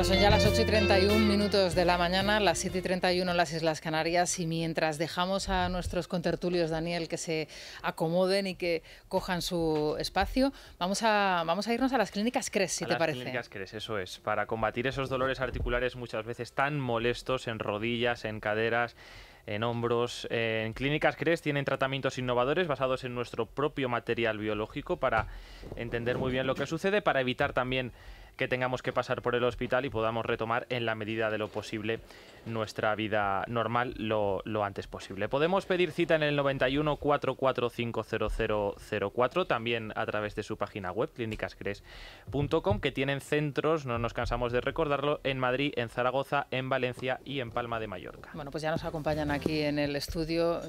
Bueno, son ya las 8:31 de la mañana, las 7:31 en las Islas Canarias, y mientras dejamos a nuestros contertulios, Daniel, que se acomoden y que cojan su espacio, vamos a irnos a las clínicas CRES, si te parece. Las clínicas CRES, eso es, para combatir esos dolores articulares muchas veces tan molestos en rodillas, en caderas, en hombros. En Clínicas CRES tienen tratamientos innovadores basados en nuestro propio material biológico para entender muy bien lo que sucede, para evitar también que tengamos que pasar por el hospital y podamos retomar en la medida de lo posible nuestra vida normal lo antes posible. Podemos pedir cita en el 91 445 0004, también a través de su página web, clínicascres.com, que tienen centros, no nos cansamos de recordarlo, en Madrid, en Zaragoza, en Valencia y en Palma de Mallorca. Bueno, pues ya nos acompañan aquí en el estudio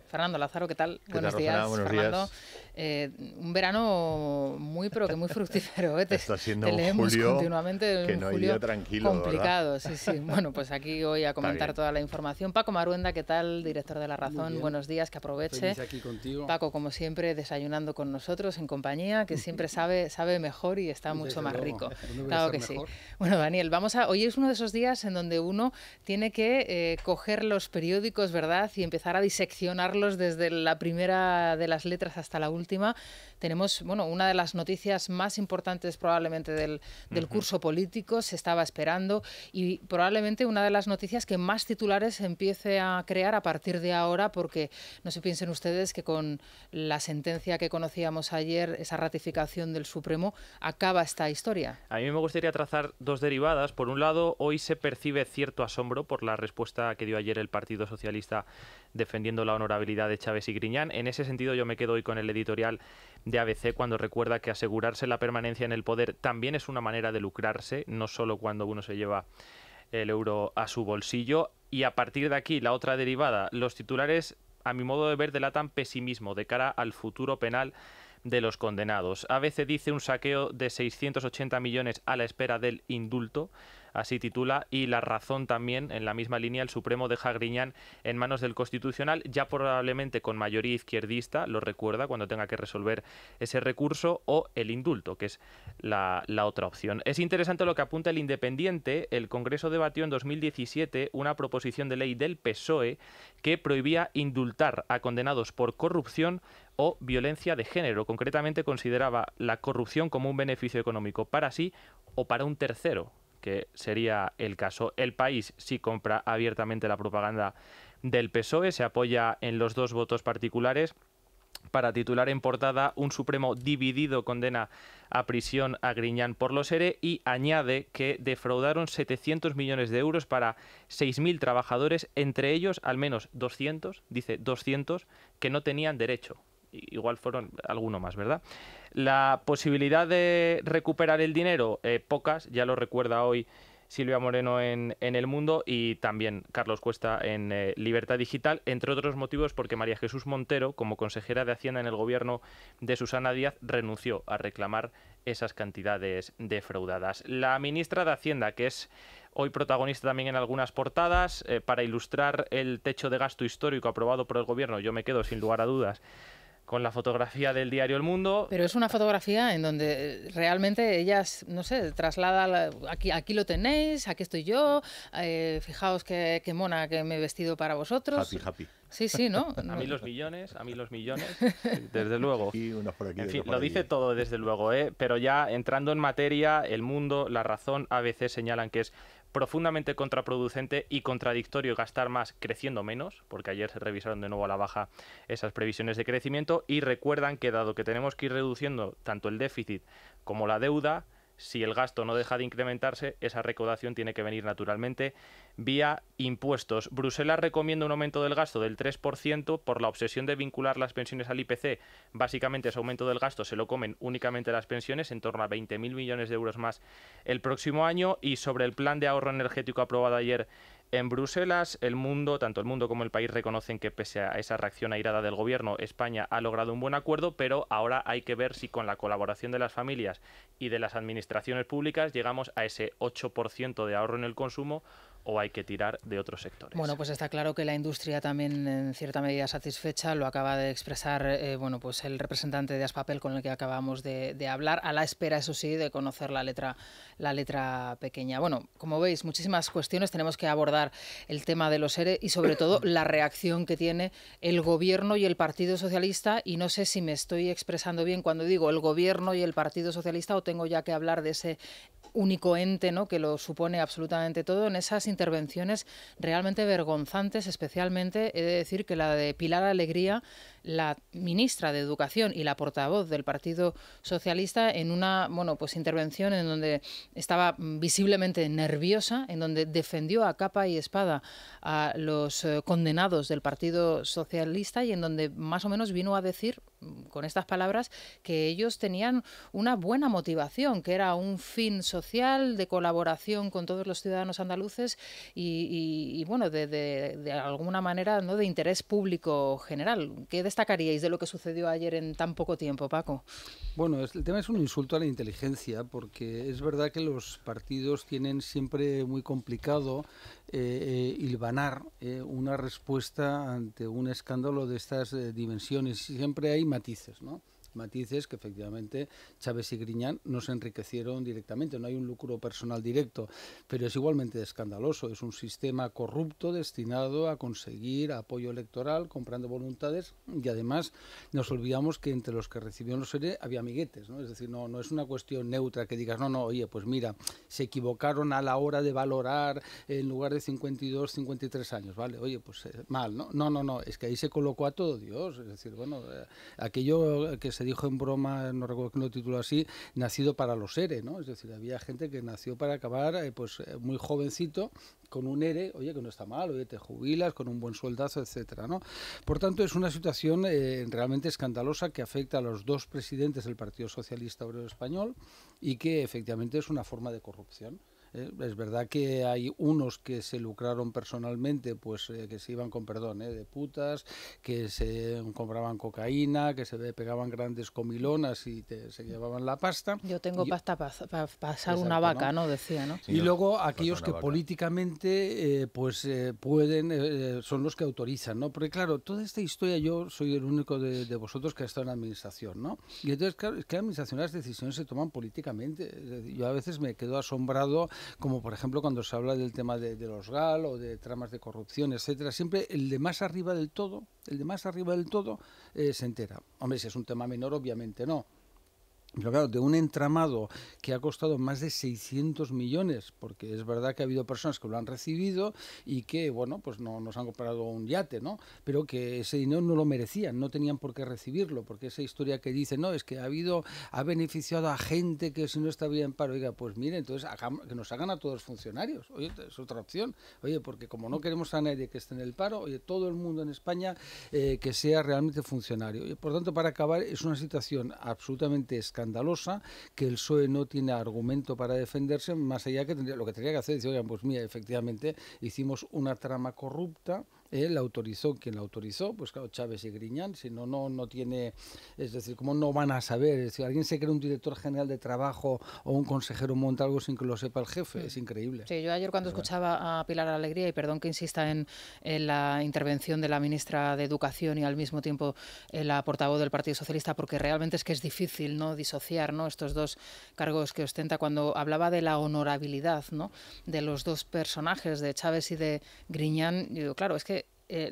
Fernando Lázaro, ¿qué tal? Buenos días, Fernando. Un verano muy fructífero. Está siendo te leemos julio continuamente, que no hay día tranquilo, complicado, ¿verdad? Sí. Bueno, pues aquí hoy a comentar toda la información. Paco Maruenda, ¿qué tal? Director de La Razón, buenos días, que aproveche. Feliz aquí contigo. Paco, como siempre, desayunando con nosotros en compañía, que siempre sabe mejor y está mucho más rico. Claro que sí. Bueno, Daniel, hoy es uno de esos días en donde uno tiene que coger los periódicos, ¿verdad? Y empezar a diseccionarlos desde la primera de las letras hasta la última. Tenemos, una de las noticias más importantes probablemente del curso político, se estaba esperando, y probablemente una de las noticias que más titulares empiece a crear a partir de ahora, porque no se piensen ustedes que con la sentencia que conocíamos ayer, esa ratificación del Supremo, acaba esta historia. A mí me gustaría trazar dos derivadas. Por un lado, hoy se percibe cierto asombro por la respuesta que dio ayer el Partido Socialista defendiendo la honorabilidad de Chaves y Griñán. En ese sentido, yo me quedo hoy con el editorial de ABC cuando recuerda que asegurarse la permanencia en el poder también es una manera de lucrarse, no solo cuando uno se lleva el euro a su bolsillo. Y a partir de aquí, la otra derivada, los titulares, a mi modo de ver, delatan pesimismo de cara al futuro penal de los condenados. ABC dice un saqueo de 680 millones a la espera del indulto, así titula, y La Razón también, en la misma línea, el Supremo deja a Griñán en manos del Constitucional, ya probablemente con mayoría izquierdista, lo recuerda, cuando tenga que resolver ese recurso, o el indulto, que es la otra opción. Es interesante lo que apunta El Independiente. El Congreso debatió en 2017 una proposición de ley del PSOE que prohibía indultar a condenados por corrupción o violencia de género. Concretamente consideraba la corrupción como un beneficio económico para sí o para un tercero, que sería el caso. El País sí compra abiertamente la propaganda del PSOE, se apoya en los dos votos particulares. Para titular en portada, un Supremo dividido condena a prisión a Griñán por los ERE, y añade que defraudaron 700 millones de euros para 6.000 trabajadores, entre ellos al menos 200, dice 200, que no tenían derecho. Igual fueron alguno más, ¿verdad? La posibilidad de recuperar el dinero, pocas, ya lo recuerda hoy Silvia Moreno en El Mundo, y también Carlos Cuesta en Libertad Digital, entre otros motivos porque María Jesús Montero, como consejera de Hacienda en el gobierno de Susana Díaz, renunció a reclamar esas cantidades defraudadas. La ministra de Hacienda, que es hoy protagonista también en algunas portadas, para ilustrar el techo de gasto histórico aprobado por el gobierno, yo me quedo sin lugar a dudas con la fotografía del diario El Mundo. Pero es una fotografía en donde realmente ella, no sé, traslada, aquí lo tenéis, aquí estoy yo, fijaos qué mona que me he vestido para vosotros. Happy. Sí, ¿no? A mí los millones, desde luego. Y unos por aquí, en fin, por lo allí. dice todo, desde luego, pero ya entrando en materia, El Mundo, La Razón, ABC señalan que es profundamente contraproducente y contradictorio gastar más creciendo menos, porque ayer se revisaron de nuevo a la baja esas previsiones de crecimiento, y recuerdan que dado que tenemos que ir reduciendo tanto el déficit como la deuda, si el gasto no deja de incrementarse, esa recaudación tiene que venir naturalmente vía impuestos. Bruselas recomienda un aumento del gasto del 3% por la obsesión de vincular las pensiones al IPC. Básicamente ese aumento del gasto se lo comen únicamente las pensiones, en torno a 20.000 millones de euros más el próximo año. Y sobre el plan de ahorro energético aprobado ayer en Bruselas, El Mundo, tanto El Mundo como El País, reconocen que pese a esa reacción airada del gobierno, España ha logrado un buen acuerdo, pero ahora hay que ver si con la colaboración de las familias y de las administraciones públicas llegamos a ese 8% de ahorro en el consumo, o hay que tirar de otros sectores? Bueno, pues está claro que la industria también en cierta medida satisfecha, lo acaba de expresar bueno, pues el representante de Aspapel con el que acabamos de hablar, a la espera, eso sí, de conocer la letra pequeña. Bueno, como veis, muchísimas cuestiones, tenemos que abordar el tema de los ERE y sobre todo la reacción que tiene el Gobierno y el Partido Socialista, y no sé si me estoy expresando bien cuando digo el Gobierno y el Partido Socialista o tengo ya que hablar de ese único ente, ¿no?, que lo supone absolutamente todo, en esas intervenciones realmente vergonzantes, especialmente he de decir que la de Pilar Alegría, la ministra de Educación y la portavoz del Partido Socialista, en una pues intervención en donde estaba visiblemente nerviosa, en donde defendió a capa y espada a los condenados del Partido Socialista y en donde más o menos vino a decir con estas palabras que ellos tenían una buena motivación, que era un fin social de colaboración con todos los ciudadanos andaluces y bueno, de alguna manera, ¿no?, de interés público general. ¿Qué destacaríais de lo que sucedió ayer en tan poco tiempo, Paco? Bueno, el tema es un insulto a la inteligencia, porque es verdad que los partidos tienen siempre muy complicado hilvanar una respuesta ante un escándalo de estas dimensiones. Siempre hay matices, ¿no? Matices que efectivamente Chaves y Griñán no se enriquecieron directamente, no hay un lucro personal directo, pero es igualmente escandaloso, es un sistema corrupto destinado a conseguir apoyo electoral comprando voluntades, y además nos olvidamos que entre los que recibieron los ERE había amiguetes, ¿no? Es decir, no es una cuestión neutra que digas, no, oye, pues mira, se equivocaron a la hora de valorar en lugar de 52, 53 años, ¿vale? Oye, pues mal, ¿no? No, es que ahí se colocó a todo Dios, es decir, bueno, aquello que se dijo en broma, no recuerdo quién lo tituló así, nacido para los ERE, ¿no? Es decir, había gente que nació para acabar muy jovencito con un ERE, oye, que no está mal, oye, te jubilas con un buen sueldazo, etcétera, ¿no? Por tanto, es una situación realmente escandalosa que afecta a los dos presidentes del Partido Socialista Obrero Español y que efectivamente es una forma de corrupción. Es verdad que hay unos que se lucraron personalmente, pues que se iban con perdón, de putas, que se compraban cocaína, que se pegaban grandes comilonas y se llevaban la pasta. Yo tengo pasta para pasar una vaca, ¿no? Decía, ¿no? Y luego aquellos que políticamente pueden, son los que autorizan, ¿no? Porque claro, toda esta historia, yo soy el único de vosotros que ha estado en la administración, ¿no? Y entonces, claro, es que en la administración las decisiones se toman políticamente. Yo a veces me quedo asombrado, como por ejemplo cuando se habla del tema de los GAL o de tramas de corrupción, etcétera, siempre el de más arriba del todo se entera. Hombre, si es un tema menor, obviamente no. Pero claro, de un entramado que ha costado más de 600 millones, porque es verdad que ha habido personas que lo han recibido y que, bueno, pues no nos han comprado un yate, ¿no? Pero que ese dinero no lo merecían, no tenían por qué recibirlo, porque esa historia que dice, no, es que ha beneficiado a gente que si no está bien en paro, oiga, pues mire, entonces que nos hagan a todos los funcionarios, oye, es otra opción, oye, porque como no queremos a nadie que esté en el paro, oye, todo el mundo en España que sea realmente funcionario. Y por tanto, para acabar, es una situación absolutamente escandalosa, que el PSOE no tiene argumento para defenderse, más allá que lo que tendría que hacer es decir, oigan, pues mira, efectivamente hicimos una trama corrupta, la autorizó quien la autorizó, pues claro, Chaves y Griñán, si no tiene, es decir, ¿cómo no van a saber? Si alguien se cree un director general de trabajo o un consejero monta algo sin que lo sepa el jefe, es increíble. Sí, yo ayer cuando escuchaba a Pilar Alegría, y perdón que insista en la intervención de la ministra de Educación y al mismo tiempo la portavoz del Partido Socialista, porque realmente es que es difícil, ¿no?, disociar, ¿no?, estos dos cargos que ostenta, cuando hablaba de la honorabilidad, ¿no?, de los dos personajes, de Chaves y de Griñán, yo digo, claro, es que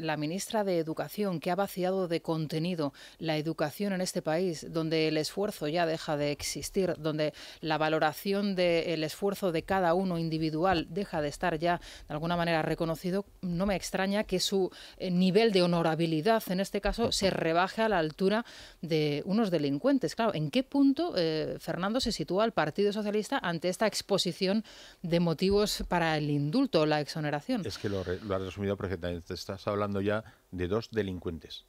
la ministra de Educación, que ha vaciado de contenido la educación en este país, donde el esfuerzo ya deja de existir, donde la valoración del esfuerzo de cada uno individual deja de estar ya de alguna manera reconocido, no me extraña que su nivel de honorabilidad, en este caso, se rebaje a la altura de unos delincuentes. Claro, ¿en qué punto, Fernando, se sitúa el Partido Socialista ante esta exposición de motivos para el indulto o la exoneración? Es que lo has resumido perfectamente. Estás hablando ya de dos delincuentes.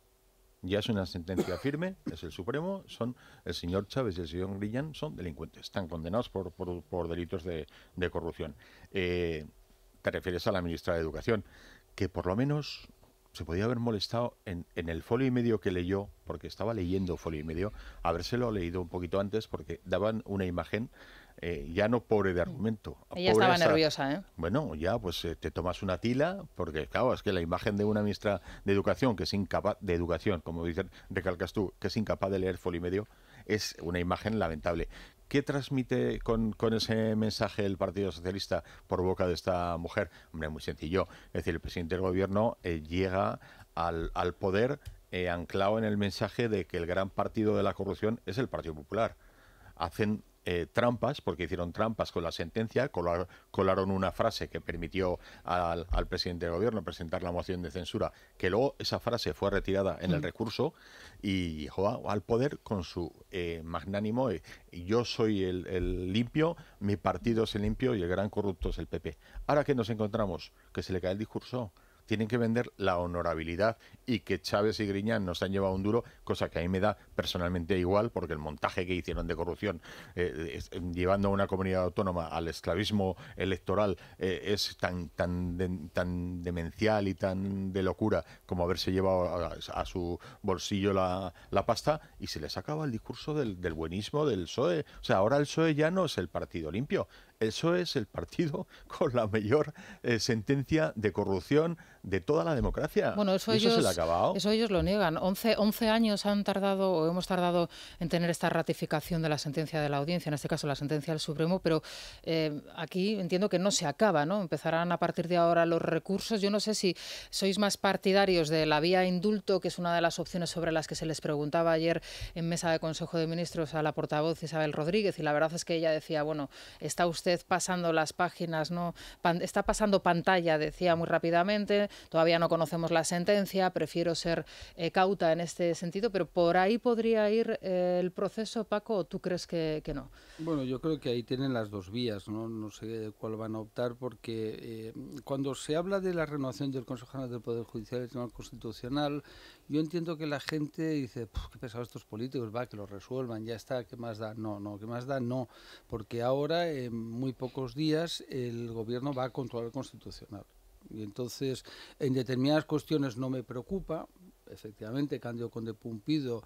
Ya es una sentencia firme, es el Supremo, son el señor Chaves y el señor Griñán, son delincuentes, están condenados por delitos de corrupción. Te refieres a la ministra de Educación, que por lo menos se podía haber molestado en el folio y medio que leyó, porque estaba leyendo folio y medio, habérselo leído un poquito antes, porque daban una imagen ya no pobre de argumento. Ella estaba nerviosa, ¿eh? Bueno, ya pues te tomas una tila, porque claro, es que la imagen de una ministra de Educación que es incapaz de educación, como dices, recalcas tú, que es incapaz de leer folio y medio, es una imagen lamentable. ¿Qué transmite con ese mensaje el Partido Socialista por boca de esta mujer? Hombre, muy sencillo. Es decir, el presidente del gobierno llega al poder anclado en el mensaje de que el gran partido de la corrupción es el Partido Popular. Hacen trampas, porque hicieron trampas con la sentencia, colaron una frase que permitió al presidente del gobierno presentar la moción de censura, que luego esa frase fue retirada en el recurso y llegó al poder con su magnánimo, yo soy el limpio, mi partido es el limpio y el gran corrupto es el PP. Ahora que nos encontramos, que se le cae el discurso, tienen que vender la honorabilidad y que Chávez y Griñán nos han llevado un duro, cosa que a mí me da personalmente igual, porque el montaje que hicieron de corrupción llevando a una comunidad autónoma al esclavismo electoral es tan demencial y tan de locura como haberse llevado a su bolsillo la pasta, y se les acaba el discurso del buenismo del PSOE. O sea, ahora el PSOE ya no es el partido limpio, el PSOE es el partido con la mayor sentencia de corrupción de toda la democracia. Bueno, eso ellos lo niegan. 11 años han tardado, o hemos tardado en tener esta ratificación de la sentencia de la Audiencia, en este caso la sentencia del Supremo, pero aquí entiendo que no se acaba, ¿no? Empezarán a partir de ahora los recursos. Yo no sé si sois más partidarios de la vía indulto, que es una de las opciones sobre las que se les preguntaba ayer en mesa de Consejo de Ministros a la portavoz Isabel Rodríguez, y la verdad es que ella decía, bueno, está usted pasando las páginas, ¿no? Está pasando pantalla, decía muy rápidamente. Todavía no conocemos la sentencia, prefiero ser cauta en este sentido, pero ¿por ahí podría ir el proceso, Paco, o tú crees que no? Bueno, yo creo que ahí tienen las dos vías, ¿no? No sé cuál van a optar, porque cuando se habla de la renovación del Consejo General del Poder Judicial y del Tribunal Constitucional, yo entiendo que la gente dice, qué pesados estos políticos, que lo resuelvan, ya está, ¿qué más da? No, ¿qué más da? No, porque ahora, en muy pocos días, el gobierno va a controlar el Constitucional. Y entonces, en determinadas cuestiones no me preocupa. Efectivamente, Cándido Conde Pumpido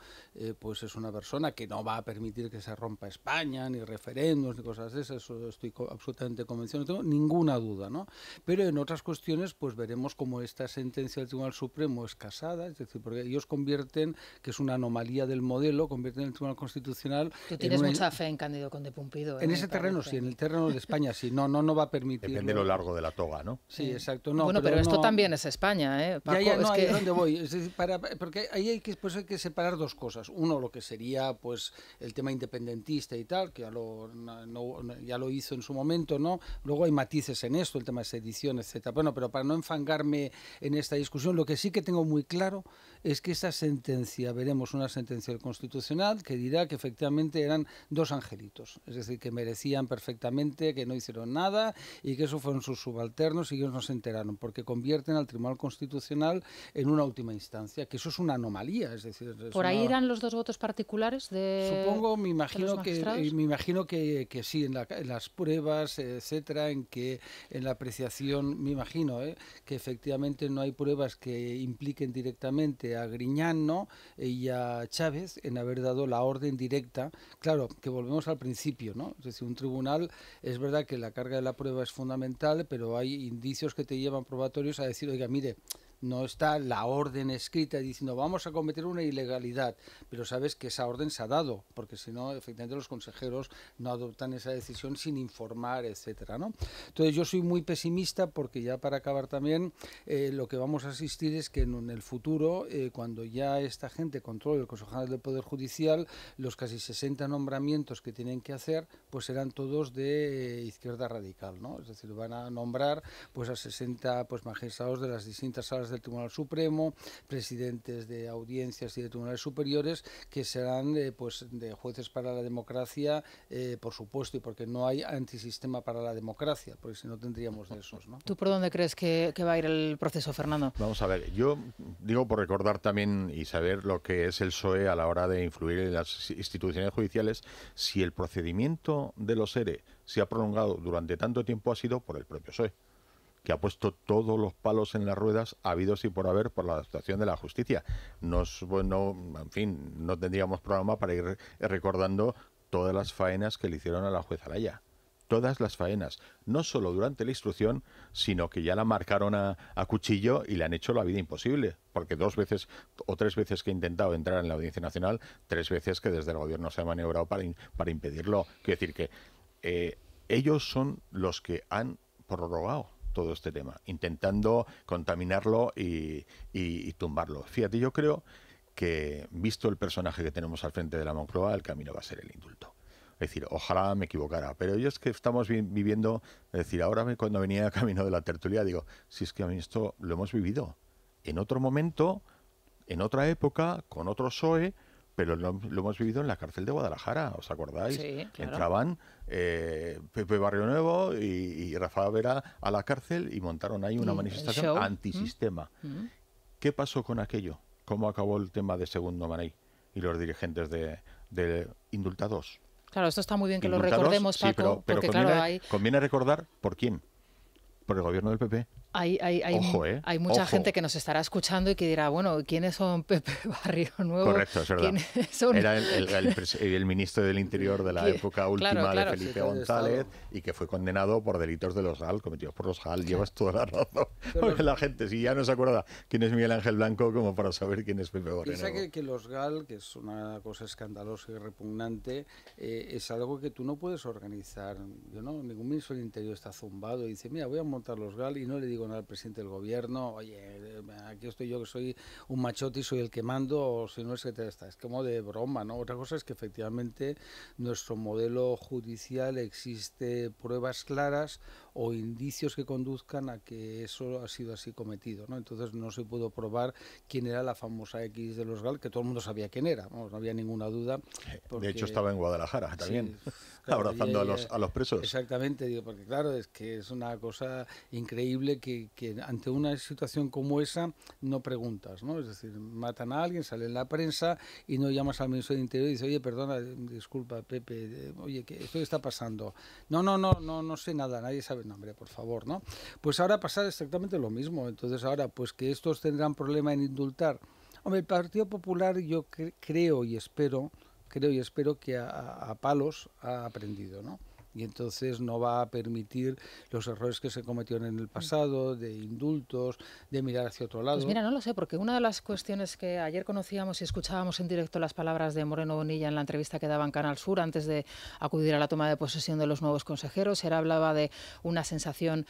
pues es una persona que no va a permitir que se rompa España, ni referendos, ni cosas de esas, eso estoy absolutamente convencido, no tengo ninguna duda, ¿no? Pero en otras cuestiones, pues veremos cómo esta sentencia del Tribunal Supremo es casada, es decir, porque ellos convierten, que es una anomalía del modelo, convierten el Tribunal Constitucional... Tú tienes mucha fe en Cándido Conde Pumpido. En ese terreno sí, en el terreno de España sí, no va a permitir. Depende de lo largo de la toga, ¿no? Sí, exacto. No, bueno, pero esto también es España, ¿eh, Paco? Ya, no, ahí es donde voy. Es decir, porque ahí hay que separar dos cosas. Uno, lo que sería pues el tema independentista y tal, que ya lo hizo en su momento, ¿no? Luego hay matices en esto, el tema de sedición, etcétera. Bueno, pero para no enfangarme en esta discusión, lo que sí que tengo muy claro es que esta sentencia, veremos una sentencia del Constitucional que dirá que efectivamente eran dos angelitos, es decir, que merecían perfectamente, que no hicieron nada y que eso fueron sus subalternos y ellos no se enteraron, porque convierten al Tribunal Constitucional en una última instancia, que eso es una anomalía, es decir... ¿Por ahí irán los dos votos particulares de... Supongo, me imagino que sí, en las pruebas, etcétera, en la apreciación, me imagino, que efectivamente no hay pruebas que impliquen directamente a Griñán, ¿no? Y a Chávez en haber dado la orden directa. Claro, que volvemos al principio, ¿no? Es decir, un tribunal, es verdad que la carga de la prueba es fundamental, pero hay indicios que te llevan probatorios a decir, oiga, mire, no está la orden escrita diciendo vamos a cometer una ilegalidad, pero sabes que esa orden se ha dado, porque si no, efectivamente los consejeros no adoptan esa decisión sin informar, etcétera, ¿no? Entonces yo soy muy pesimista porque ya para acabar también lo que vamos a asistir es que en el futuro, cuando ya esta gente controle el Consejo General del Poder Judicial, los casi 60 nombramientos que tienen que hacer, pues serán todos de izquierda radical, ¿no? Es decir, van a nombrar pues a 60 pues magistrados de las distintas salas del Tribunal Supremo, presidentes de audiencias y de tribunales superiores, que serán pues de jueces para la democracia, por supuesto, y porque no hay antisistema para la democracia, porque si no tendríamos de esos, ¿no? ¿Tú por dónde crees que va a ir el proceso, Fernando? Vamos a ver, yo digo por recordar también y saber lo que es el PSOE a la hora de influir en las instituciones judiciales, si el procedimiento de los ERE se ha prolongado durante tanto tiempo ha sido por el propio PSOE, que ha puesto todos los palos en las ruedas habidos y por haber por la actuación de la justicia. En fin, no tendríamos programa para ir recordando todas las faenas que le hicieron a la jueza Laya. todas las faenas, no solo durante la instrucción, sino que ya la marcaron a cuchillo y le han hecho la vida imposible, porque 2 veces o 3 veces que ha intentado entrar en la Audiencia Nacional, 3 veces que desde el gobierno se ha maniobrado para impedirlo. Quiero decir que ellos son los que han prorrogado todo este tema, intentando contaminarlo y tumbarlo. Fíjate, yo creo que, visto el personaje que tenemos al frente de la Moncloa, el camino va a ser el indulto. Es decir, ojalá me equivocara, pero yo es que estamos viviendo, es decir, ahora cuando venía camino de la tertulia digo, si es que a mí esto lo hemos vivido en otro momento, en otra época, con otro PSOE, pero lo hemos vivido en la cárcel de Guadalajara, ¿os acordáis? Sí, claro. Entraban Pepe Barrio Nuevo y Rafa Vera a la cárcel y montaron ahí una manifestación antisistema. ¿Qué pasó con aquello? ¿Cómo acabó el tema de Segundo Maney y los dirigentes de indultados? Claro, esto está muy bien que lo recordemos, Paco, sí, pero porque conviene, conviene recordar por quién. Por el gobierno del PP. Hay mucha gente que nos estará escuchando y que dirá, bueno, ¿quiénes son Pepe Barrio Nuevo? Correcto, es verdad. Era el ministro del Interior de la época última de Felipe González y que fue condenado por delitos de los GAL, cometidos por los GAL. Llevas toda la razón. Porque la gente, si ya no se acuerda quién es Miguel Ángel Blanco, como para saber quién es Pepe Barrio Nuevo. Piensa que los GAL, que es una cosa escandalosa y repugnante, es algo que tú no puedes organizar. Ningún ministro del Interior está zumbado y dice, mira, voy a montar los GAL y no le digo nada al presidente del gobierno, oye, aquí estoy yo que soy un machote y soy el que mando, o si no es que es como de broma, ¿no? Otra cosa es que efectivamente nuestro modelo judicial existe pruebas claras o indicios que conduzcan a que eso ha sido así cometido, ¿no? Entonces no se pudo probar quién era la famosa X de los GAL, que todo el mundo sabía quién era, no había ninguna duda. Porque, de hecho estaba en Guadalajara también, sí, claro, abrazando a los presos. Exactamente, digo, porque claro, es que es una cosa increíble que ante una situación como esa no preguntas, ¿no? Es decir, matan a alguien, sale en la prensa y no llamas al ministro del Interior y dices, oye, perdona, disculpa, Pepe, oye, ¿qué esto está pasando? No sé nada, nadie sabe. No, hombre, por favor, ¿no? Pues ahora pasa exactamente lo mismo. Entonces ahora, pues que estos tendrán problema en indultar. Hombre, el Partido Popular yo creo y espero que a palos ha aprendido, ¿no? Y entonces no va a permitir los errores que se cometieron en el pasado, de indultos, de mirar hacia otro lado. Pues mira, no lo sé, porque una de las cuestiones que ayer conocíamos y escuchábamos en directo las palabras de Moreno Bonilla en la entrevista que daba en Canal Sur antes de acudir a la toma de posesión de los nuevos consejeros, él hablaba de una sensación,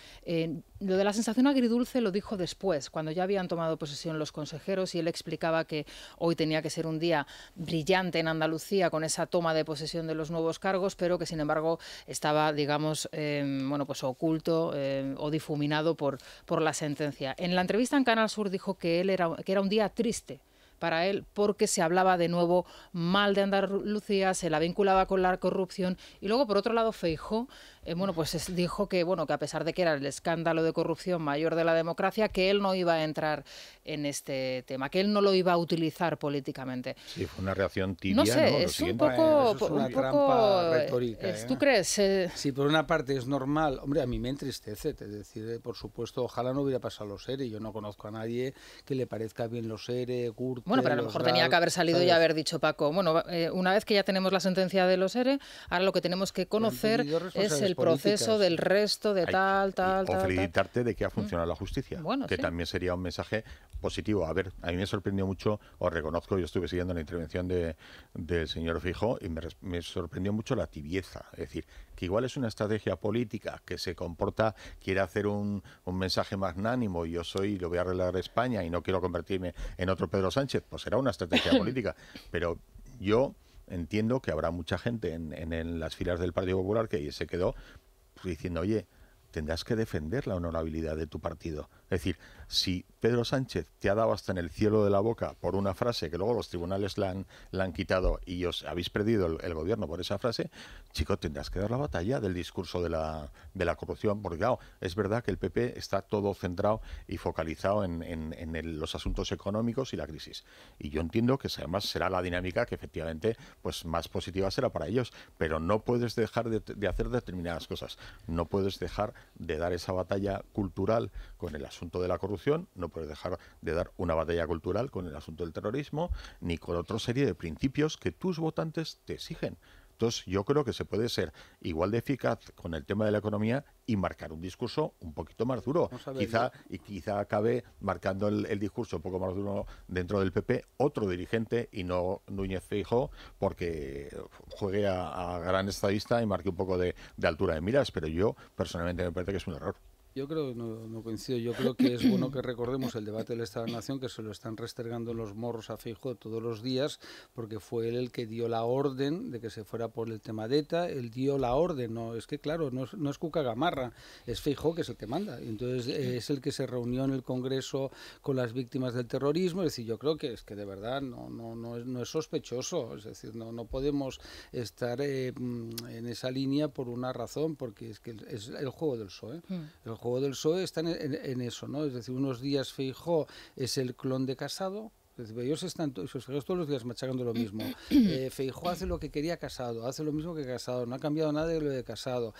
lo de la sensación agridulce lo dijo después, cuando ya habían tomado posesión los consejeros, y él explicaba que hoy tenía que ser un día brillante en Andalucía con esa toma de posesión de los nuevos cargos, pero que sin embargo estaba, digamos, pues oculto o difuminado por la sentencia. En la entrevista en Canal Sur dijo que era un día triste para él porque se hablaba de nuevo mal de Andalucía, se la vinculaba con la corrupción, y luego por otro lado Feijóo dijo que a pesar de que era el escándalo de corrupción mayor de la democracia, que él no iba a entrar en este tema, que él no lo iba a utilizar políticamente. Sí, fue una reacción tibia. No sé, es un poco... Eso es una trampa retórica. ¿Tú crees? Sí, por una parte es normal. Hombre, a mí me entristece, es decir, por supuesto, ojalá no hubiera pasado los ERE. Yo no conozco a nadie que le parezca bien los ERE, Gürtel... Bueno, pero a lo mejor tenía que haber salido y haber dicho, Paco, una vez que ya tenemos la sentencia de los ERE, ahora lo que tenemos que conocer es el proceso del resto de tal. O felicitarte de que ha funcionado la justicia, que también sería un mensaje positivo. A ver, a mí me sorprendió mucho, os reconozco, yo estuve siguiendo la intervención del señor Feijóo y me sorprendió mucho la tibieza. Es decir, que igual es una estrategia política que se comporta, quiere hacer un mensaje magnánimo, yo lo voy a arreglar España y no quiero convertirme en otro Pedro Sánchez, pues será una estrategia política. Pero yo entiendo que habrá mucha gente en las filas del Partido Popular que se quedó diciendo, oye, tendrás que defender la honorabilidad de tu partido. Es decir, si Pedro Sánchez te ha dado hasta en el cielo de la boca por una frase que luego los tribunales la han quitado y os habéis perdido el gobierno por esa frase, chico, tendrás que dar la batalla del discurso de la corrupción, porque claro, es verdad que el PP está todo centrado y focalizado en los asuntos económicos y la crisis. Y yo entiendo que además será la dinámica que efectivamente pues más positiva será para ellos, pero no puedes dejar de hacer determinadas cosas. No puedes dejar de dar esa batalla cultural con el asunto de la corrupción, no puedes dejar de dar una batalla cultural con el asunto del terrorismo, ni con otra serie de principios que tus votantes te exigen. yo creo que se puede ser igual de eficaz con el tema de la economía y marcar un discurso un poquito más duro. Quizá acabe marcando el discurso un poco más duro dentro del PP otro dirigente y no Núñez Feijóo, porque juegue a gran estadista y marque un poco de altura de miras, pero yo personalmente me parece que es un error. Yo creo que no coincido. Yo creo que es bueno que recordemos el debate del Estado de la Nación, que se lo están restregando en los morros a Feijóo todos los días, porque fue él el que dio la orden de que se fuera por el tema de ETA. Él dio la orden, no es que claro, no es Cuca Gamarra, es Feijóo que es el que manda. Entonces es el que se reunió en el Congreso con las víctimas del terrorismo. Es decir, yo creo que es que de verdad no es sospechoso. Es decir, no podemos estar en esa línea por una razón, porque es que es el juego del PSOE. El juego del PSOE está en eso, ¿no? Es decir, unos días Feijóo es el clon de Casado. Es decir, ellos están todos los días machacando lo mismo. Feijóo hace lo que quería Casado, hace lo mismo que Casado, no ha cambiado nada de lo de Casado.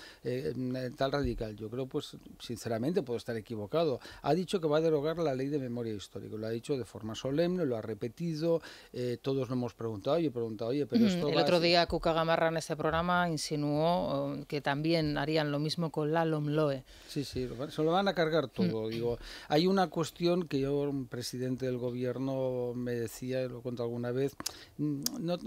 Tal radical. Yo creo, pues, sinceramente, puedo estar equivocado. Ha dicho que va a derogar la ley de memoria histórica. Lo ha dicho de forma solemne, lo ha repetido. Todos lo hemos preguntado. Yo he preguntado, oye, pero esto el otro día Cuca Gamarra en este programa insinuó que también harían lo mismo con la LOMLOE. Sí, se lo van a cargar todo. Digo, hay una cuestión que yo, un presidente del gobierno, me decía, lo cuento alguna vez, no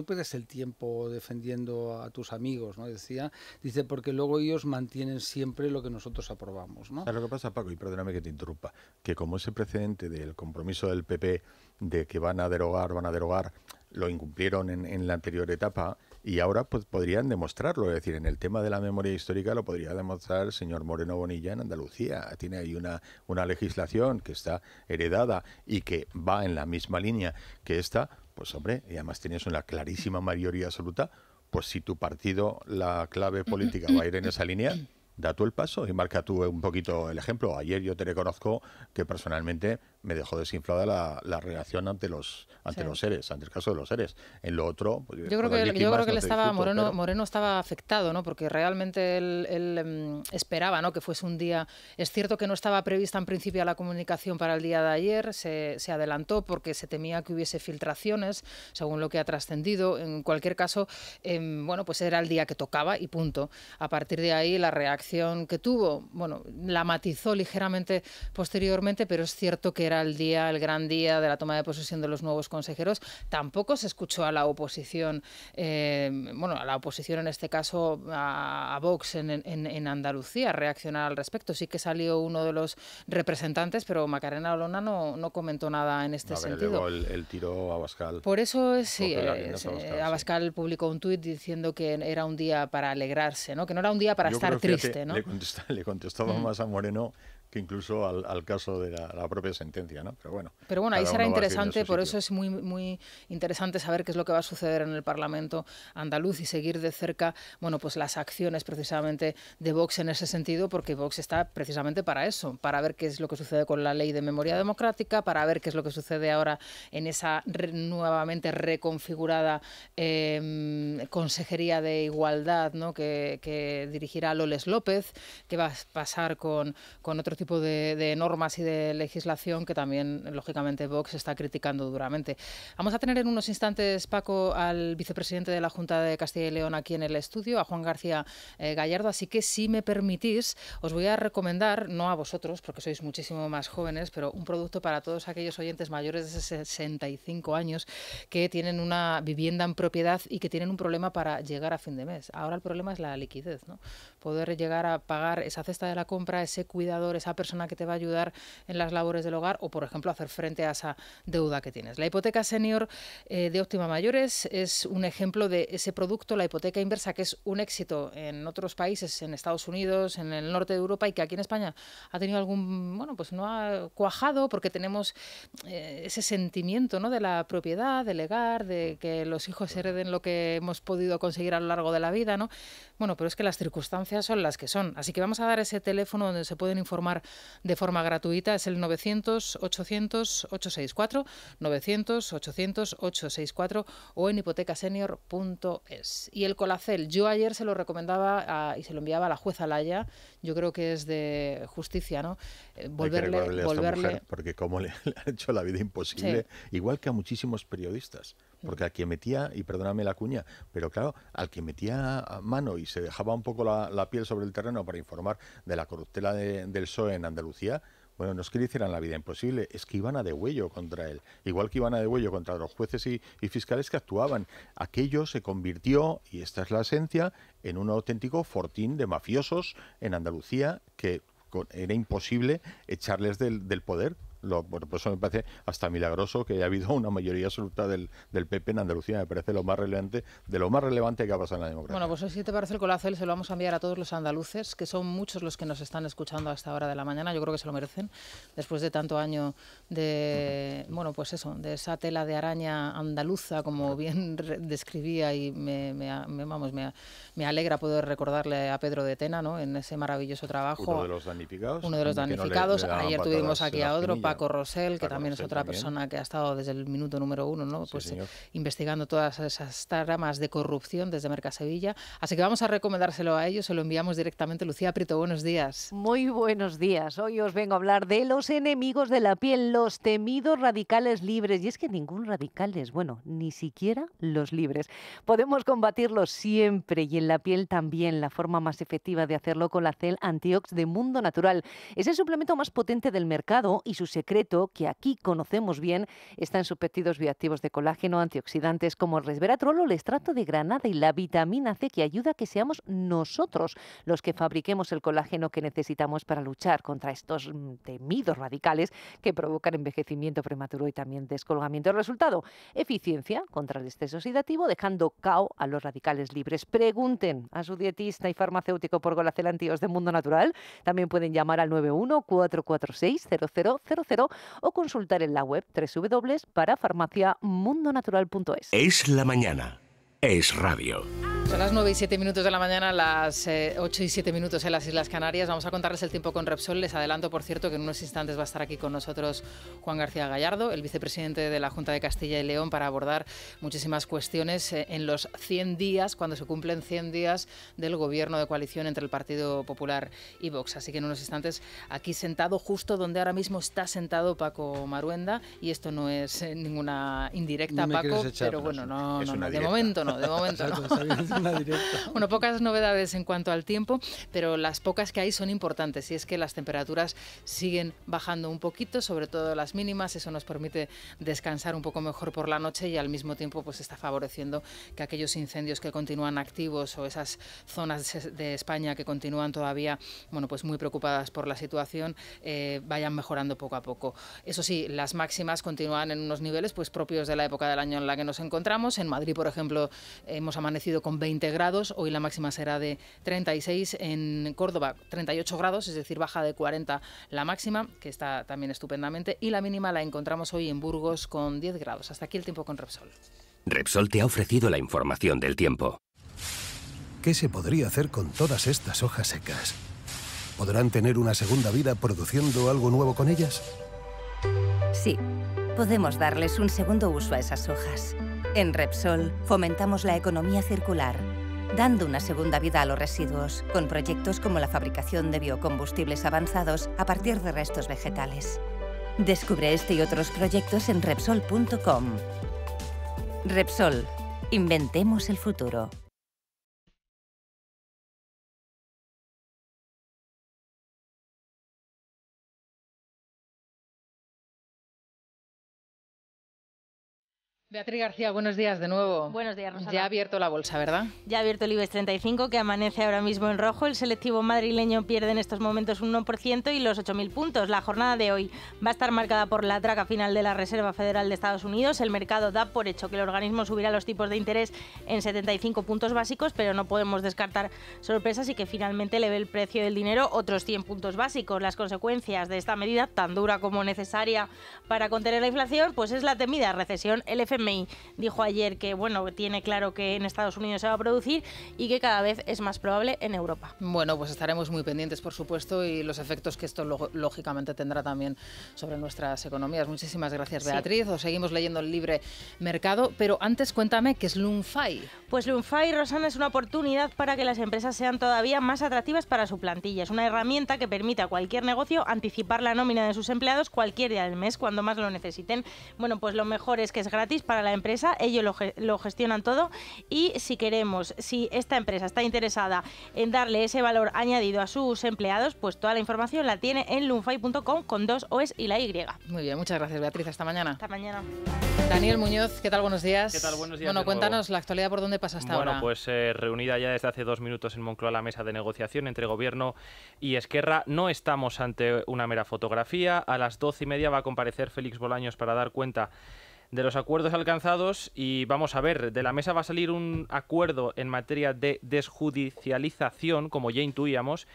pierdes el tiempo defendiendo a tus amigos, ¿no? Dice, porque luego ellos mantienen siempre lo que nosotros aprobamos, ¿no? ¿Sabes lo que pasa, Paco? Y perdóname que te interrumpa, que como ese precedente del compromiso del PP de que van a derogar, lo incumplieron en la anterior etapa, y ahora pues podrían demostrarlo. Es decir, en el tema de la memoria histórica lo podría demostrar el señor Moreno Bonilla en Andalucía. Tiene ahí una legislación que está heredada y que va en la misma línea que esta. Pues hombre, y además tienes una clarísima mayoría absoluta. Pues si tu partido, la clave política va a ir en esa línea, da tú el paso y marca tú un poquito el ejemplo. Ayer yo te reconozco que personalmente me dejó desinflada la reacción ante los seres, ante el caso de los seres. En lo otro, pues, yo creo que él estaba, Moreno estaba afectado, ¿no? Porque realmente él esperaba, ¿no?, que fuese un día. Es cierto que no estaba prevista en principio la comunicación para el día de ayer, se adelantó porque se temía que hubiese filtraciones, según lo que ha trascendido. En cualquier caso, bueno, pues era el día que tocaba y punto. A partir de ahí, la reacción que tuvo, bueno, la matizó ligeramente posteriormente, pero es cierto que era el gran día de la toma de posesión de los nuevos consejeros. Tampoco se escuchó a la oposición, a la oposición en este caso a Vox en Andalucía reaccionar al respecto. Sí que salió uno de los representantes, pero Macarena Olona no comentó nada en este sentido. El tiro a Abascal. Por eso sí, Abascal publicó un tuit diciendo que era un día para alegrarse, ¿no? Que no era un día para estar triste, ¿no? Le contestaba más a Moreno que incluso al caso de la propia sentencia, ¿no? Pero bueno, ahí será interesante, por eso es muy, muy interesante saber qué es lo que va a suceder en el Parlamento andaluz y seguir de cerca, bueno, pues las acciones precisamente de Vox en ese sentido, porque Vox está precisamente para eso, para ver qué es lo que sucede con la Ley de Memoria Democrática, para ver qué es lo que sucede ahora en esa nuevamente reconfigurada Consejería de Igualdad, ¿no?, que dirigirá Loles López, que va a pasar con otro tipo de normas y de legislación que también, lógicamente, Vox está criticando duramente. Vamos a tener en unos instantes, Paco, al vicepresidente de la Junta de Castilla y León aquí en el estudio, a Juan García Gallardo, así que, si me permitís, os voy a recomendar, no a vosotros, porque sois muchísimo más jóvenes, pero un producto para todos aquellos oyentes mayores de 65 años que tienen una vivienda en propiedad y que tienen un problema para llegar a fin de mes. Ahora el problema es la liquidez, ¿no? Poder llegar a pagar esa cesta de la compra, ese cuidador, esa persona que te va a ayudar en las labores del hogar o, por ejemplo, hacer frente a esa deuda que tienes. La hipoteca senior de Óptima Mayores es un ejemplo de ese producto, la hipoteca inversa, que es un éxito en otros países, en Estados Unidos, en el norte de Europa, y que aquí en España ha tenido pues no ha cuajado porque tenemos ese sentimiento, ¿no?, de la propiedad, del legar, de que los hijos hereden lo que hemos podido conseguir a lo largo de la vida, ¿no? Bueno, pero es que las circunstancias son las que son. Así que vamos a dar ese teléfono donde se pueden informar de forma gratuita, es el 900-800-864, 900-800-864 o en hipotecasenior.es. Y el Colacel, yo ayer se lo recomendaba y se lo enviaba a la jueza Laya, yo creo que es de justicia, ¿no? Volverle a esta mujer, porque como le ha hecho la vida imposible, sí, igual que a muchísimos periodistas. porque al que metía, y perdóname la cuña, pero claro, al que metía a mano y se dejaba un poco la piel sobre el terreno para informar de la corruptela del PSOE en Andalucía, bueno, no es que le hicieran la vida imposible, es que iban a degüello contra él. Igual que iban a degüello contra los jueces y fiscales que actuaban. Aquello se convirtió, y esta es la esencia, en un auténtico fortín de mafiosos en Andalucía que era imposible echarles del poder. Por eso me parece hasta milagroso que haya habido una mayoría absoluta del PP en Andalucía. Me parece lo más relevante, de lo más relevante que ha pasado en la democracia. Bueno, pues si te parece el colacel, se lo vamos a enviar a todos los andaluces, que son muchos los que nos están escuchando a esta hora de la mañana. Yo creo que se lo merecen, después de tanto año de, bueno, pues eso, de esa tela de araña andaluza, como bien describía, y me alegra poder recordarle a Pedro de Tena, ¿no?, en ese maravilloso trabajo. Uno de los damnificados. Uno de los damnificados. Ayer tuvimos aquí a otro, Paco Rosell, que también es otra persona que ha estado desde el minuto número 1, ¿no?, pues sí, investigando todas esas tramas de corrupción desde Mercasevilla. Así que vamos a recomendárselo a ellos, se lo enviamos directamente. Lucía Prieto, buenos días. Muy buenos días. Hoy os vengo a hablar de los enemigos de la piel, los temidos radicales libres. Y es que ningún radical es bueno, ni siquiera los libres. Podemos combatirlos siempre, y en la piel también. La forma más efectiva de hacerlo con la Cell Antiox de Mundo Natural. Es el suplemento más potente del mercado, y su secreto, que aquí conocemos bien, está en sus péptidos bioactivos de colágeno, antioxidantes como el resveratrol o el extracto de granada y la vitamina C, que ayuda a que seamos nosotros los que fabriquemos el colágeno que necesitamos para luchar contra estos temidos radicales que provocan envejecimiento prematuro y también descolgamiento. El resultado, eficiencia contra el estrés oxidativo, dejando cao a los radicales libres. Pregunten a su dietista y farmacéutico por Golacel Antiox de Mundo Natural. También pueden llamar al 91-446-0000 o consultar en la web www.parafarmaciamundonatural.es. Es la mañana. Es radio. Son las 9:07 de la mañana, las 8:07 en las Islas Canarias. Vamos a contarles el tiempo con Repsol. Les adelanto, por cierto, que en unos instantes va a estar aquí con nosotros Juan García Gallardo, el vicepresidente de la Junta de Castilla y León, para abordar muchísimas cuestiones en los 100 días, cuando se cumplen 100 días del gobierno de coalición entre el Partido Popular y Vox. Así que en unos instantes, aquí sentado justo donde ahora mismo está sentado Paco Maruenda, y esto no es ninguna indirecta, no Paco, pero bueno, no, de momento no. Bueno, pocas novedades en cuanto al tiempo, pero las pocas que hay son importantes, y es que las temperaturas siguen bajando un poquito, sobre todo las mínimas. Eso nos permite descansar un poco mejor por la noche, y al mismo tiempo pues está favoreciendo que aquellos incendios que continúan activos, o esas zonas de España que continúan todavía, bueno, pues muy preocupadas por la situación, vayan mejorando poco a poco. Eso sí, las máximas continúan en unos niveles pues propios de la época del año en la que nos encontramos. En Madrid, por ejemplo, hemos amanecido con 20 grados, hoy la máxima será de 36, en Córdoba 38 grados, es decir, baja de 40 la máxima, que está también estupendamente, y la mínima la encontramos hoy en Burgos con 10 grados. Hasta aquí el tiempo con Repsol. Repsol te ha ofrecido la información del tiempo. ¿Qué se podría hacer con todas estas hojas secas? ¿Podrán tener una segunda vida produciendo algo nuevo con ellas? Sí, podemos darles un segundo uso a esas hojas. En Repsol fomentamos la economía circular, dando una segunda vida a los residuos, con proyectos como la fabricación de biocombustibles avanzados a partir de restos vegetales. Descubre este y otros proyectos en Repsol.com. Repsol, inventemos el futuro. Beatriz García, buenos días de nuevo. Buenos días, Rosana. Ya ha abierto la bolsa, ¿verdad? Ya ha abierto el IBEX 35, que amanece ahora mismo en rojo. El selectivo madrileño pierde en estos momentos un 1% y los 8.000 puntos. La jornada de hoy va a estar marcada por la traca final de la Reserva Federal de Estados Unidos. El mercado da por hecho que el organismo subirá los tipos de interés en 75 puntos básicos, pero no podemos descartar sorpresas y que finalmente eleve el precio del dinero otros 100 puntos básicos. Las consecuencias de esta medida, tan dura como necesaria para contener la inflación, pues es la temida recesión. El FMI dijo ayer que tiene claro que en Estados Unidos se va a producir y que cada vez es más probable en Europa. Bueno, pues estaremos muy pendientes, por supuesto, y los efectos que esto lógicamente tendrá también sobre nuestras economías. Muchísimas gracias, Beatriz. Os seguimos leyendo el Libre Mercado, pero antes cuéntame qué es Lunfy. Pues Lunfy, Rosana, es una oportunidad para que las empresas sean todavía más atractivas para su plantilla. Es una herramienta que permite a cualquier negocio anticipar la nómina de sus empleados cualquier día del mes, cuando más lo necesiten. Bueno, pues lo mejor es que es gratis para la empresa, ellos lo gestionan todo, y si esta empresa está interesada en darle ese valor añadido a sus empleados, pues toda la información la tiene en lunfai.com con 2 O's y la Y. Muy bien, muchas gracias, Beatriz. Hasta mañana. Hasta mañana. Daniel Muñoz, ¿qué tal? Buenos días. ¿Qué tal? Buenos días. Bueno, cuéntanos la actualidad, por dónde pasa hasta ahora. Bueno, pues reunida ya desde hace 2 minutos en Moncloa la mesa de negociación entre Gobierno y Esquerra. No estamos ante una mera fotografía. A las 12:30 va a comparecer Félix Bolaños para dar cuenta de los acuerdos alcanzados y vamos a ver, de la mesa va a salir un acuerdo en materia de desjudicialización, como ya intuíamos,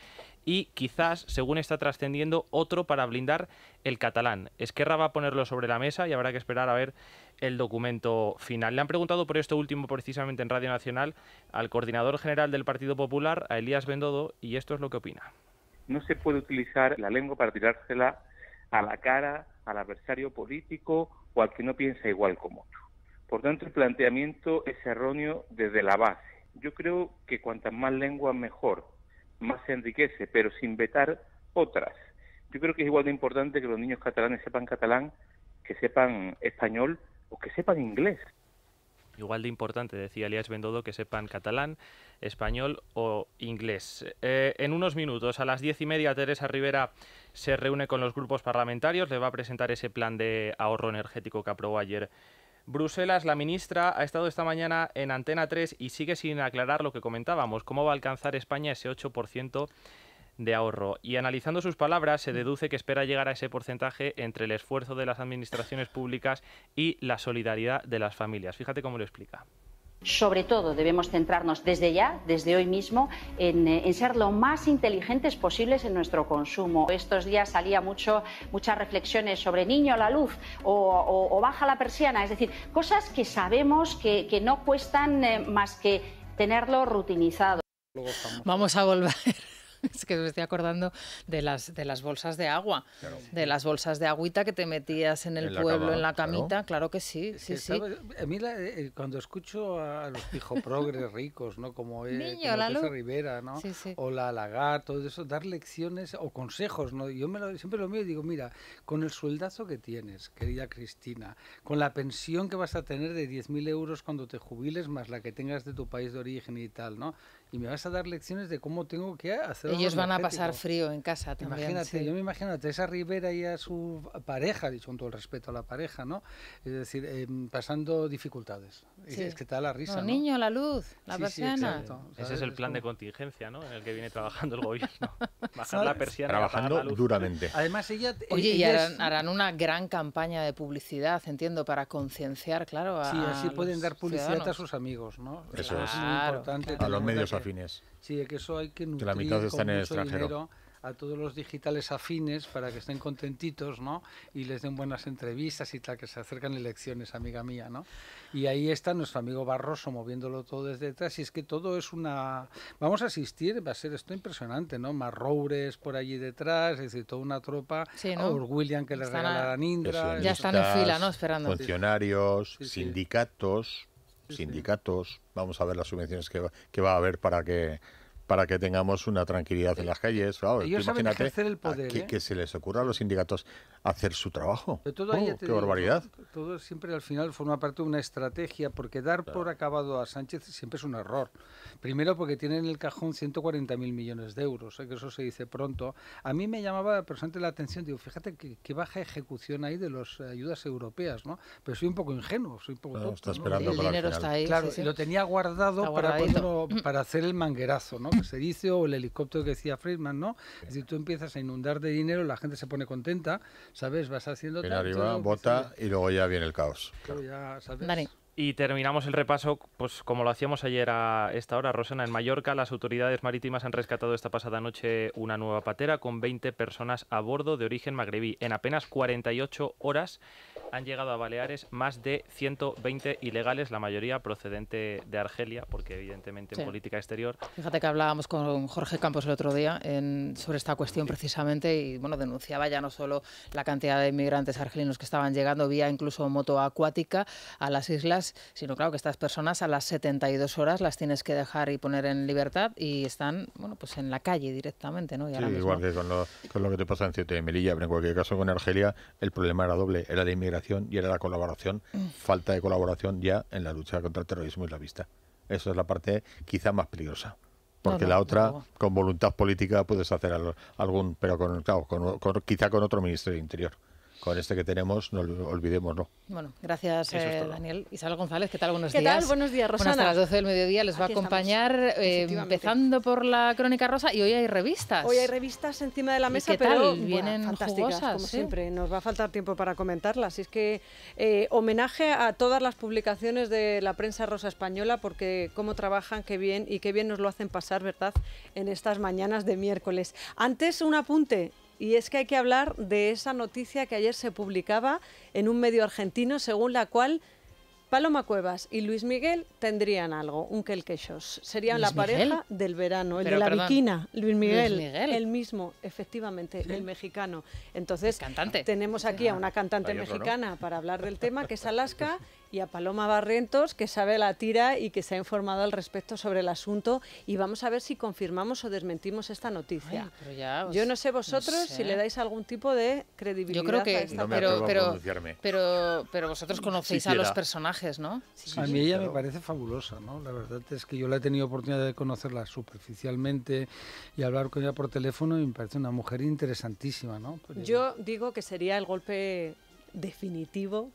y quizás, según está trascendiendo, otro para blindar el catalán. Esquerra va a ponerlo sobre la mesa y habrá que esperar a ver el documento final. Le han preguntado por esto último precisamente en Radio Nacional al coordinador general del Partido Popular, a Elías Bendodo, y esto es lo que opina. No se puede utilizar la lengua para tirársela a la cara al adversario político o al que no piensa igual como tú. Por tanto, el planteamiento es erróneo desde la base. Yo creo que cuantas más lenguas mejor, más se enriquece, pero sin vetar otras. Yo creo que es igual de importante que los niños catalanes sepan catalán, que sepan español o que sepan inglés. Igual de importante, decía Elías Bendodo, que sepan catalán, español o inglés. En unos minutos, a las 10:30, Teresa Rivera se reúne con los grupos parlamentarios, le va a presentar ese plan de ahorro energético que aprobó ayer Bruselas. La ministra ha estado esta mañana en Antena 3 y sigue sin aclarar lo que comentábamos, cómo va a alcanzar España ese 8% de ahorro. Y analizando sus palabras, se deduce que espera llegar a ese porcentaje entre el esfuerzo de las administraciones públicas y la solidaridad de las familias. Fíjate cómo lo explica. Sobre todo debemos centrarnos desde ya, desde hoy mismo, en ser lo más inteligentes posibles en nuestro consumo. Estos días salía muchas reflexiones sobre niño a la luz o baja la persiana, es decir, cosas que sabemos que no cuestan más que tenerlo rutinizado. Vamos a volver. Es que me estoy acordando de las bolsas de agua, claro. De las bolsas de agüita que te metías en el pueblo, cama, en la camita, claro que sí, sí, sí. A mí cuando escucho a los pijoprogres ricos, ¿no? Como Teresa Rivera, ¿no? Sí, sí. O la Lagarde, todo eso, dar lecciones o consejos, ¿no? Yo siempre lo mío y digo, mira, con el sueldazo que tienes, querida Cristina, con la pensión que vas a tener de 10.000 euros cuando te jubiles, más la que tengas de tu país de origen y tal, ¿no? Y me vas a dar lecciones de cómo tengo que hacer. Ellos van a pasar frío en casa también. Imagínate, sí. Yo me imagino a Teresa Rivera y a su pareja, dicho con todo el respeto a la pareja, ¿no? Es decir, pasando dificultades. Sí. Es que te da la risa, ¿no? Niño, la luz, la persiana. Sí, ese es el plan de contingencia, ¿no? En el que viene trabajando el gobierno. Bajar la persiana. Trabajando duramente. Además, Oye, y harán una gran campaña de publicidad, entiendo, para concienciar, claro, sí, así pueden dar publicidad ciudadanos. A sus amigos, ¿no? Eso es muy importante. A los medios afines. Sí, que eso hay que nutrir que la mitad están con en el mucho extranjero. Dinero a todos los digitales afines para que estén contentitos, ¿no? Y les den buenas entrevistas y tal, que se acercan elecciones, amiga mía, ¿no? Y ahí está nuestro amigo Barroso moviéndolo todo desde detrás. Y es que todo es una... Vamos a asistir, va a ser esto impresionante, ¿no? Más Roures por allí detrás, es decir, toda una tropa. Sí, ¿no? William que le regalarán Indra. Ya están en fila, ¿no? Esperando. Funcionarios, sindicatos. Vamos a ver las subvenciones que va a haber para que tengamos una tranquilidad en las calles. Claro, ellos saben ejercer el poder, que se les ocurra a los sindicatos hacer su trabajo. ¡Qué barbaridad! Todo siempre al final forma parte de una estrategia, porque dar por acabado a Sánchez siempre es un error. Primero porque tiene en el cajón 140.000 millones de euros, que eso se dice pronto. A mí me llamaba personalmente la atención, digo, fíjate que baja ejecución hay de las ayudas europeas, ¿no? Pero soy un poco ingenuo, soy un poco tonto, está esperando el dinero está ahí. Claro, y lo tenía guardado para hacer el manguerazo, ¿no? Que se dice, o el helicóptero que decía Friedman, ¿no? Es decir, tú empiezas a inundar de dinero, la gente se pone contenta, ¿sabes? Vas haciendo... Ven arriba, vota y luego ya viene el caos. Claro, ya, ¿sabes? Dani. Y terminamos el repaso, pues como lo hacíamos ayer a esta hora, Rosana. En Mallorca, las autoridades marítimas han rescatado esta pasada noche una nueva patera con 20 personas a bordo de origen magrebí. En apenas 48 horas han llegado a Baleares más de 120 ilegales, la mayoría procedente de Argelia, porque evidentemente en política exterior... Fíjate que hablábamos con Jorge Campos el otro día sobre esta cuestión precisamente y bueno, denunciaba ya no solo la cantidad de inmigrantes argelinos que estaban llegando vía incluso moto acuática a las islas, horas, sino claro que estas personas a las 72 horas las tienes que dejar y poner en libertad y están, bueno, pues en la calle directamente, ¿no? Y sí, igual que con lo que te pasa en Ceuta y Melilla, pero en cualquier caso con Argelia el problema era doble, era la inmigración y era la colaboración, falta de colaboración ya en la lucha contra el terrorismo islamista. Esa es la parte quizá más peligrosa. Porque la otra, con voluntad política, puedes hacer algún, pero quizá con otro Ministerio de Interior. Con este que tenemos, no olvidémoslo. Bueno, gracias Daniel. Isabel González, ¿qué tal? Buenos días. ¿Qué tal? Buenos días, Rosana. Bueno, hasta las 12 del mediodía les va a acompañar, empezando por la Crónica Rosa, y hoy hay revistas. Hoy hay revistas encima de la mesa, ¿Qué tal? pero Vienen fantásticas, jugosas, como siempre. Nos va a faltar tiempo para comentarlas. Es que homenaje a todas las publicaciones de la prensa rosa española, porque cómo trabajan, qué bien, y qué bien nos lo hacen pasar, ¿verdad?, en estas mañanas de miércoles. Antes, un apunte. Y es que hay que hablar de esa noticia que ayer se publicaba en un medio argentino, según la cual Paloma Cuevas y Luis Miguel tendrían algo, un quelquechos. Serían la pareja del verano, el de la Bikina, Luis Miguel, el mismo, efectivamente, el mexicano. Entonces, tenemos aquí a una cantante mexicana para hablar del tema, que es Alaska, y a Paloma Barrientos, que sabe la tira y que se ha informado al respecto sobre el asunto, y vamos a ver si confirmamos o desmentimos esta noticia. Ay, yo no sé vosotros si le dais algún tipo de credibilidad. Yo creo que a esta pero vosotros conocéis a los personajes, ¿no? Sí, a mí ella me parece fabulosa, ¿no? La verdad es que yo la he tenido oportunidad de conocerla superficialmente y hablar con ella por teléfono, y me parece una mujer interesantísima, ¿no? Pero yo digo que sería el golpe definitivo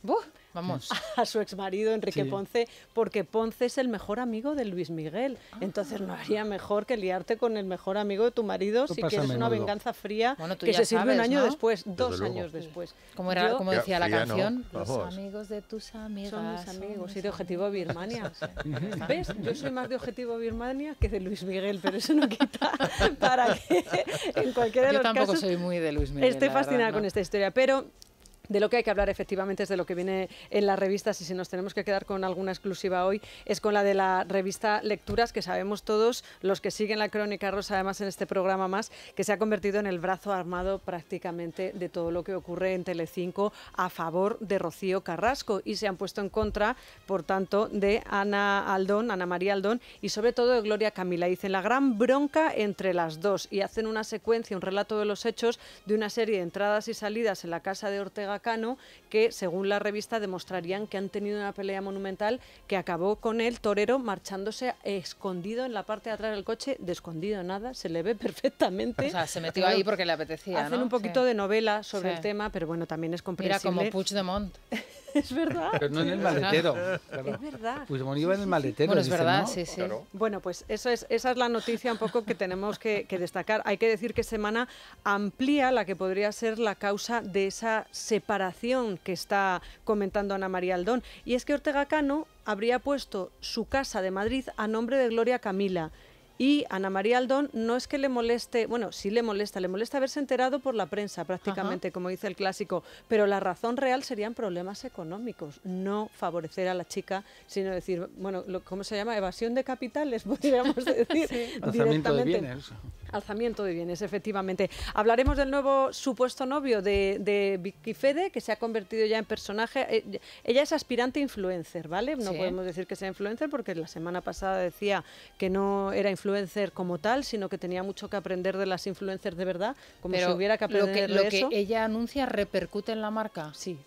vamos a su exmarido Enrique Ponce, porque Ponce es el mejor amigo de Luis Miguel. Entonces no haría mejor que liarte con el mejor amigo de tu marido si quieres una venganza fría, que se sirve un año después, 2 años después. ¿Cómo era, como decía la canción? Los amigos de tus amigas son mis amigos, y de Objetivo Birmania. ¿Ves? Yo soy más de Objetivo Birmania que de Luis Miguel, pero eso no quita para que en cualquiera de los casos... Yo tampoco soy muy de Luis Miguel. Estoy fascinada con esta historia, pero... De lo que hay que hablar efectivamente es de lo que viene en las revistas, y si nos tenemos que quedar con alguna exclusiva hoy es con la de la revista Lecturas, que sabemos todos los que siguen la Crónica Rosa, además en este programa más, que se ha convertido en el brazo armado prácticamente de todo lo que ocurre en Telecinco a favor de Rocío Carrasco, y se han puesto en contra, por tanto, de Ana María Aldón y sobre todo de Gloria Camila. Dicen la gran bronca entre las dos, y hacen una secuencia, un relato de los hechos de una serie de entradas y salidas en la casa de Ortega Cano, que según la revista demostrarían que han tenido una pelea monumental que acabó con el torero marchándose escondido en la parte de atrás del coche, de escondido nada, se le ve perfectamente. O sea, se metió ahí porque le apetecía, Hacen un poquito de novela sobre el tema, pero bueno, también es comprensible. Mira, como Puigdemont. Es verdad. Pero no en el maletero. Claro. Es verdad. Puigdemont iba en el maletero. Bueno, es verdad, ¿no? sí. Claro. Bueno, pues esa es la noticia un poco que tenemos que destacar. Hay que decir que Semana amplía la que podría ser la causa de esa separación que está comentando Ana María Aldón. Y es que Ortega Cano habría puesto su casa de Madrid a nombre de Gloria Camila. Y Ana María Aldón no es que le moleste, bueno, sí le molesta haberse enterado por la prensa prácticamente, como dice el clásico, pero la razón real serían problemas económicos, no favorecer a la chica, sino decir, bueno, ¿cómo se llama? Evasión de capitales, podríamos decir, Alzamiento de bienes. Alzamiento de bienes, efectivamente. Hablaremos del nuevo supuesto novio de Vicky Fede, que se ha convertido ya en personaje. Ella es aspirante influencer, ¿vale? No podemos decir que sea influencer porque la semana pasada decía que no era influencer como tal, sino que tenía mucho que aprender de las influencers de verdad, como si hubiera que aprender lo eso. que ella anuncia repercute en la marca. Sí,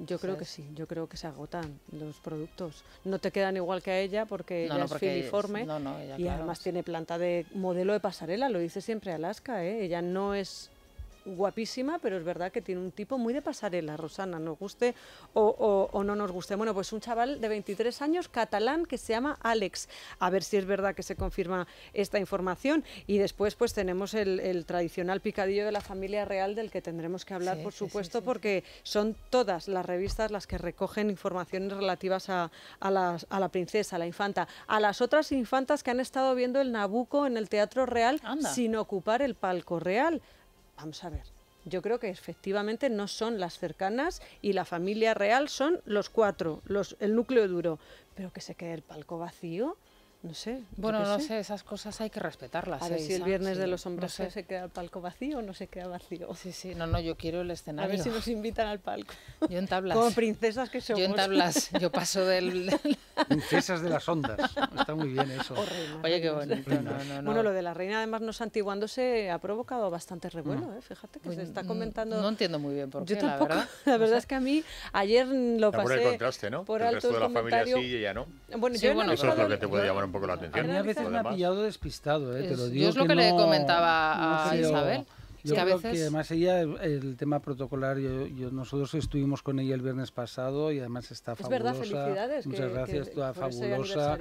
yo creo que sí. Yo creo que se agotan los productos. No te quedan igual que a ella porque ella es filiforme y además tiene planta de modelo de pasarela. Lo dice siempre Alaska, ¿eh? Ella no es guapísima, pero es verdad que tiene un tipo muy de pasarela, Rosana, nos guste o no nos guste. Bueno, pues un chaval de 23 años, catalán, que se llama Àlex. A ver si es verdad que se confirma esta información. Y después pues tenemos el tradicional picadillo de la familia real, del que tendremos que hablar, por supuesto, porque son todas las revistas las que recogen informaciones relativas a la princesa, a la infanta, a las otras infantas que han estado viendo el Nabucco en el Teatro Real sin ocupar el palco real. Vamos a ver, yo creo que efectivamente no son las cercanas y la familia real son los cuatro, el núcleo duro, pero que se quede el palco vacío. No sé. Bueno, no sé, esas cosas hay que respetarlas. A ver si el viernes de los hombres se queda el palco vacío o no se queda vacío. Sí, no, yo quiero el escenario. A ver si nos invitan al palco. Yo en tablas. Como princesas que somos. Yo en tablas, yo paso del... Princesas de las ondas. Está muy bien eso. Oye, qué bonito. No. Bueno, lo de la reina además no santiguándose ha provocado bastante revuelo, fíjate que se está comentando... No entiendo muy bien por qué, yo tampoco, la verdad es que a mí ayer lo pasé... Por el contraste, ¿no? Por el alto resto de la familia sí y ella no. Bueno, sí, eso es lo que te puede llamar un poco la atención. A mí a veces me ha pillado despistado, te lo digo. Yo es lo que le comentaba a Isabel. Yo creo que además ella, el tema protocolar, nosotros estuvimos con ella el viernes pasado y además está fabulosa. Es verdad, felicidades. Muchas gracias, toda fabulosa.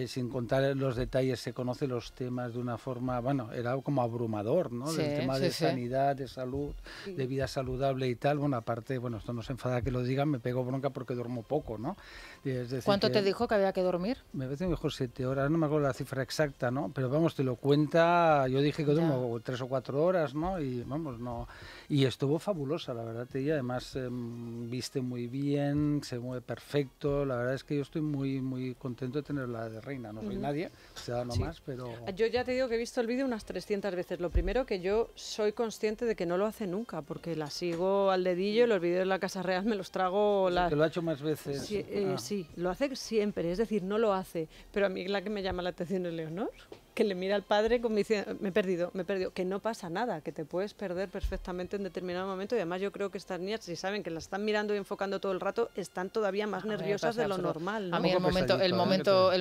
Sin contar los detalles, se conocen los temas de una forma, bueno, era como abrumador, ¿no? Sí, el tema de sanidad, de salud, de vida saludable y tal. Bueno, aparte, bueno, esto no se enfada que lo digan, me pego bronca porque duermo poco, ¿no? Es decir, ¿cuánto te dijo que había que dormir? Me parece mejor 7 horas, no me acuerdo la cifra exacta, ¿no? Pero vamos, te lo cuenta, yo dije que duermo 3 o 4 horas, ¿no? Y vamos, no. Y estuvo fabulosa, la verdad, ella además viste muy bien, se mueve perfecto, la verdad es que yo estoy muy, muy contento de tenerla de reina, no soy nadie, ciudadano más, pero... Yo ya te digo que he visto el vídeo unas 300 veces, lo primero que yo soy consciente de que no lo hace nunca, porque la sigo al dedillo, los vídeos de la Casa Real me los trago... Que lo ha hecho más veces. Sí, sí, lo hace siempre, es decir, no lo hace, pero a mí la que me llama la atención es Leonor, que le mira al padre como diciendo, me he perdido, que no pasa nada, que te puedes perder perfectamente en determinado momento, y además yo creo que estas niñas, si saben que las están mirando y enfocando todo el rato, están todavía más nerviosas de lo normal, ¿no? A mí el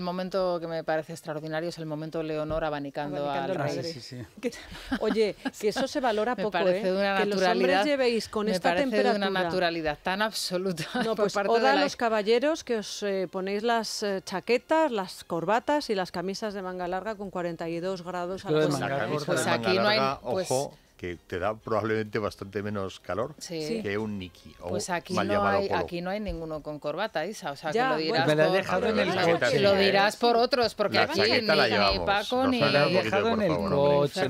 momento que me parece extraordinario es el momento Leonor abanicando al rey. Sí. Oye, que eso se valora me poco, parece de una que los hombres llevéis con esta temperatura. De una naturalidad tan absoluta. No, pues oda a los caballeros que os ponéis las chaquetas, las corbatas y las camisas de manga larga con 42 grados a la camisa pues de manga aquí no hay, larga, pues, ojo, que te da probablemente bastante menos calor que un Niki. Pues aquí no hay ninguno con corbata, Isa, o sea, ya, que lo dirás lo dirás por otros, porque aquí ni Paco ni... Lo he dejado en el coche.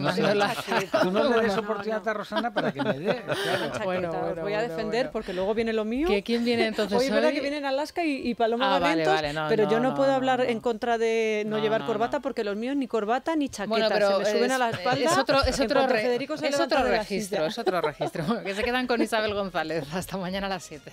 Tú no le des oportunidad a Rosana para que me dé. Bueno, os voy a defender porque luego viene lo mío. ¿Quién viene entonces? Hoy es verdad que vienen Alaska y Paloma Barrientos, pero yo no puedo hablar en contra de no llevar corbata porque los míos ni corbata ni chaqueta, se me suben a la espalda. Es otro registro. Que se quedan con Isabel González. Hasta mañana a las 7.